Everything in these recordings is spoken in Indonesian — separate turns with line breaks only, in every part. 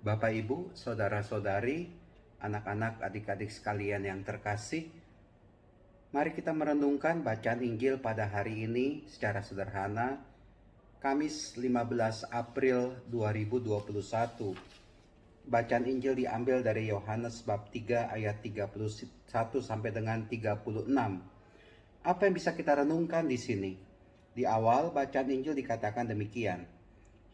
Bapak, Ibu, saudara-saudari, anak-anak, adik-adik sekalian yang terkasih, mari kita merenungkan bacaan Injil pada hari ini secara sederhana, Kamis 15 April 2021. Bacaan Injil diambil dari Yohanes bab 3 ayat 31 sampai dengan 36. Apa yang bisa kita renungkan di sini? Di awal bacaan Injil dikatakan demikian.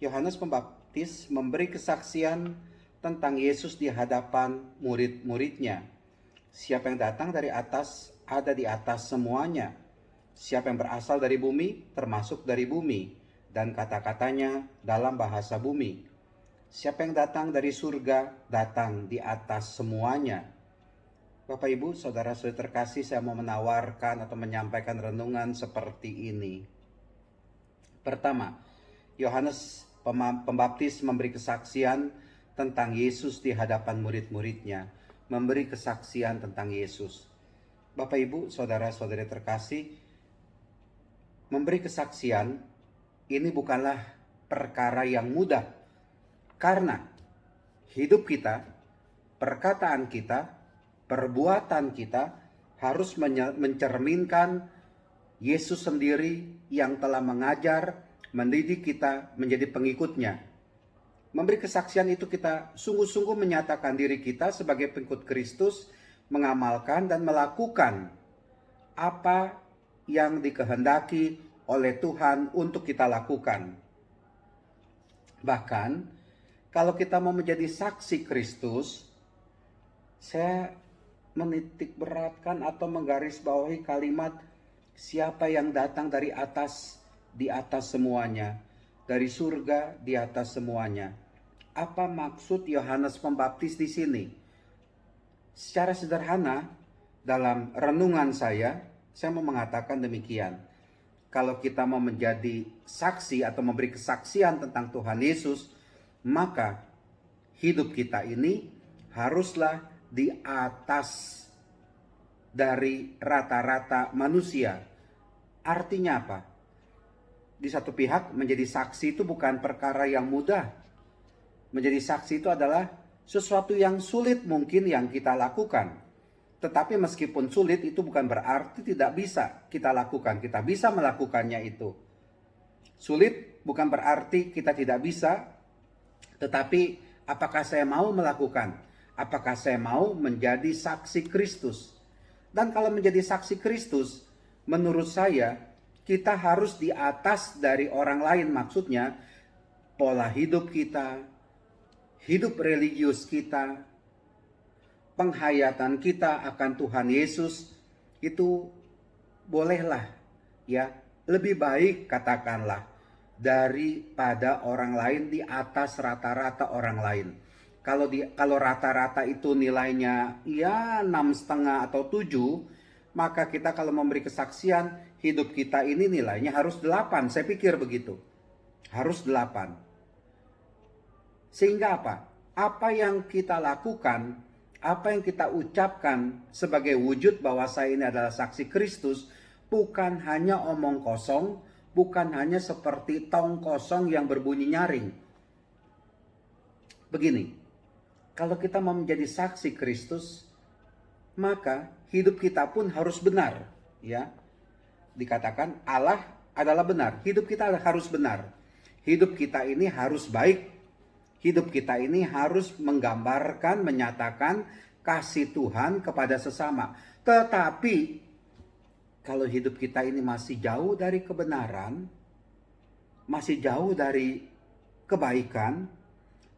Yohanes Pembaptis memberi kesaksian tentang Yesus di hadapan murid-muridnya. Siapa yang datang dari atas ada di atas semuanya. Siapa yang berasal dari bumi termasuk dari bumi, dan kata-katanya dalam bahasa bumi. Siapa yang datang dari surga datang di atas semuanya. Bapak, Ibu, saudara-saudari terkasih, saya mau menawarkan atau menyampaikan renungan seperti ini. Pertama, Yohanes Pembaptis memberi kesaksian tentang Yesus di hadapan murid-muridnya. Memberi kesaksian tentang Yesus. Bapak, Ibu, saudara-saudari terkasih, memberi kesaksian ini bukanlah perkara yang mudah. Karena hidup kita, perkataan kita, perbuatan kita harus mencerminkan Yesus sendiri yang telah mengajar, mendidik kita menjadi pengikutnya. Memberi kesaksian itu kita sungguh-sungguh menyatakan diri kita sebagai pengikut Kristus, mengamalkan dan melakukan apa yang dikehendaki oleh Tuhan untuk kita lakukan. Bahkan, kalau kita mau menjadi saksi Kristus, saya menitik beratkan atau menggarisbawahi kalimat siapa yang datang dari atas, di atas semuanya, dari surga di atas semuanya. Apa maksud Yohanes Pembaptis di sini? Secara sederhana, dalam renungan saya mau mengatakan demikian. Kalau kita mau menjadi saksi atau memberi kesaksian tentang Tuhan Yesus, maka hidup kita ini haruslah di atas dari rata-rata manusia. Artinya apa? Di satu pihak menjadi saksi itu bukan perkara yang mudah. Menjadi saksi itu adalah sesuatu yang sulit mungkin yang kita lakukan. Tetapi meskipun sulit itu bukan berarti tidak bisa kita lakukan. Kita bisa melakukannya itu. Sulit bukan berarti kita tidak bisa. Tetapi apakah saya mau melakukan? Apakah saya mau menjadi saksi Kristus? Dan kalau menjadi saksi Kristus, menurut saya kita harus di atas dari orang lain. Maksudnya pola hidup kita, hidup religius kita, penghayatan kita akan Tuhan Yesus itu bolehlah ya lebih baik katakanlah daripada orang lain, di atas rata-rata orang lain. Kalau rata-rata itu nilainya ya 6,5 atau 7, maka kita kalau memberi kesaksian hidup kita ini nilainya harus 8. Saya pikir begitu. Harus 8. Sehingga apa? Apa yang kita lakukan, apa yang kita ucapkan sebagai wujud bahwa saya ini adalah saksi Kristus, bukan hanya omong kosong, bukan hanya seperti tong kosong yang berbunyi nyaring. Begini, kalau kita mau menjadi saksi Kristus, maka hidup kita pun harus benar, ya. Dikatakan Allah adalah benar, hidup kita harus benar. Hidup kita ini harus baik. Hidup kita ini harus menggambarkan, menyatakan kasih Tuhan kepada sesama. Tetapi kalau hidup kita ini masih jauh dari kebenaran, masih jauh dari kebaikan,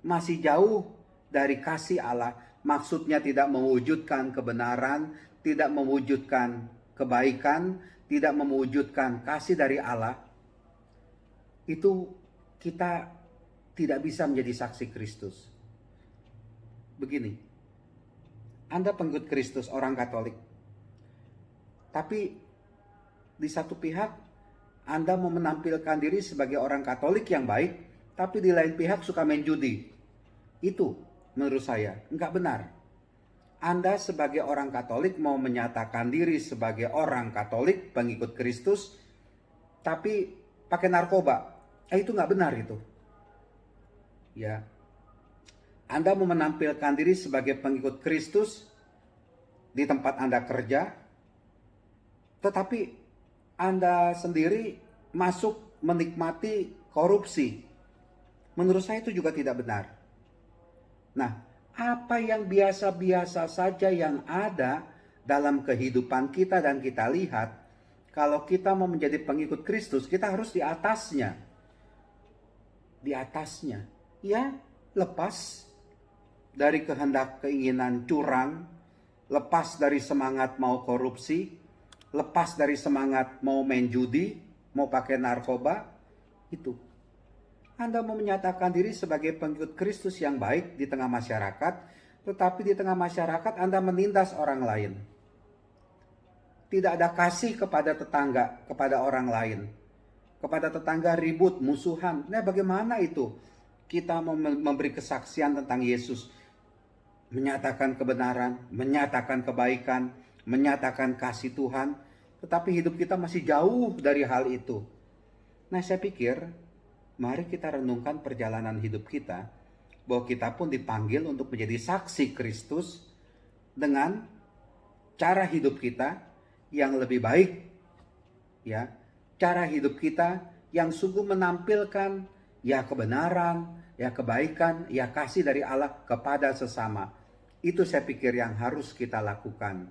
masih jauh dari kasih Allah, maksudnya tidak mewujudkan kebenaran, tidak mewujudkan kebaikan, tidak mewujudkan kasih dari Allah, itu kita tidak bisa menjadi saksi Kristus. Begini, Anda pengikut Kristus, orang Katolik, tapi di satu pihak Anda mau menampilkan diri sebagai orang Katolik yang baik, tapi di lain pihak suka main judi. Itu menurut saya enggak benar. Anda sebagai orang Katolik mau menyatakan diri sebagai orang Katolik, pengikut Kristus, tapi pakai narkoba. Itu enggak benar itu. Ya. Anda mau menampilkan diri sebagai pengikut Kristus di tempat Anda kerja, tetapi Anda sendiri masuk menikmati korupsi. Menurut saya itu juga tidak benar. Nah, apa yang biasa-biasa saja yang ada dalam kehidupan kita dan kita lihat, kalau kita mau menjadi pengikut Kristus, kita harus di atasnya. Di atasnya. Ya, lepas dari kehendak keinginan curang, lepas dari semangat mau korupsi, lepas dari semangat mau main judi, mau pakai narkoba, itu. Anda mau menyatakan diri sebagai pengikut Kristus yang baik di tengah masyarakat, tetapi di tengah masyarakat Anda menindas orang lain. Tidak ada kasih kepada tetangga, kepada orang lain. Kepada tetangga ribut, musuhan. Nah, bagaimana itu? Kita mau memberi kesaksian tentang Yesus, menyatakan kebenaran, menyatakan kebaikan, menyatakan kasih Tuhan, tetapi hidup kita masih jauh dari hal itu. Nah, saya pikir mari kita renungkan perjalanan hidup kita, bahwa kita pun dipanggil untuk menjadi saksi Kristus dengan cara hidup kita yang lebih baik, ya, cara hidup kita yang sungguh menampilkan ya kebenaran, ya kebaikan, ya kasih dari Allah kepada sesama. Itu saya pikir yang harus kita lakukan.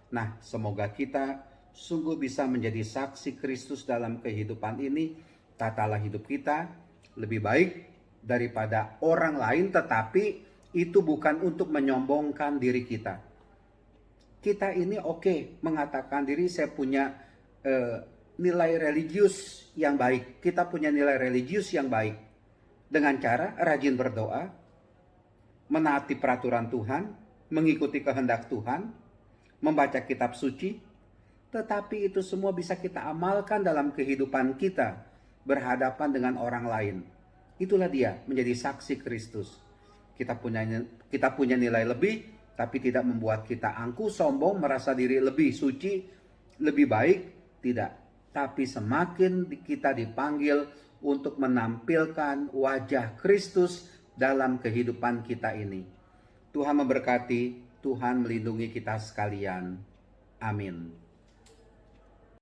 Nah, semoga kita sungguh bisa menjadi saksi Kristus dalam kehidupan ini. Tatalah hidup kita lebih baik daripada orang lain, tetapi itu bukan untuk menyombongkan diri kita. Kita ini oke mengatakan diri saya punya nilai religius yang baik. Kita punya nilai religius yang baik. Dengan cara rajin berdoa, menaati peraturan Tuhan, mengikuti kehendak Tuhan, membaca kitab suci, tetapi itu semua bisa kita amalkan dalam kehidupan kita berhadapan dengan orang lain. Itulah dia menjadi saksi Kristus. Kita punya nilai lebih, tapi tidak membuat kita angkuh, sombong, merasa diri lebih suci, lebih baik, tidak. Tapi semakin kita dipanggil untuk menampilkan wajah Kristus dalam kehidupan kita ini. Tuhan memberkati, Tuhan melindungi kita sekalian. Amin.